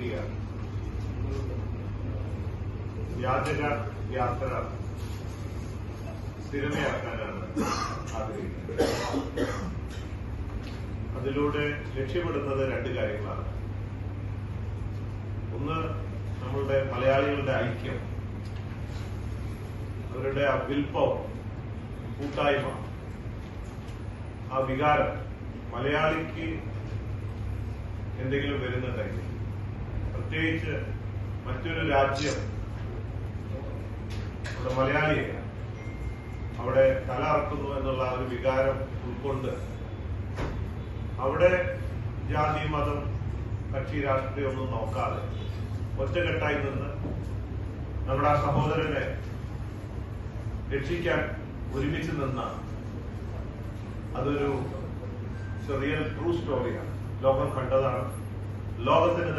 നടത്തുകയാണ്. വ്യാജക യാത്ര സ്ഥിരമയാക്കാനാണ് ആഗ്രഹിക്കുന്നത്. അതിലൂടെ ലക്ഷ്യമിടുന്നത് രണ്ട് കാര്യങ്ങളാണ്. ഒന്ന്, നമ്മളുടെ മലയാളികളുടെ ഐക്യം, അവരുടെ ആ വിൽ പവർ, കൂട്ടായ്മ, ആ വികാരം. മലയാളിക്ക് എന്തെങ്കിലും വരുന്നുണ്ടെങ്കിൽ, പ്രത്യേകിച്ച് മറ്റൊരു രാജ്യം അവിടെ മലയാളിയെ അവിടെ തലറക്കുന്നു എന്നുള്ള ഒരു വികാരം ഉൾക്കൊണ്ട് അവിടെ ജാതി, മതം, കക്ഷി, രാഷ്ട്രീയം ഒന്നും നോക്കാതെ ഒറ്റക്കെട്ടായി നിന്ന് നമ്മുടെ ആ സഹോദരനെ രക്ഷിക്കാൻ ഒരുമിച്ച് നിന്ന അതൊരു റിയൽ ട്രൂ സ്റ്റോറിയാണ്. ലോകം കണ്ടതാണ്. ലോകത്തിന്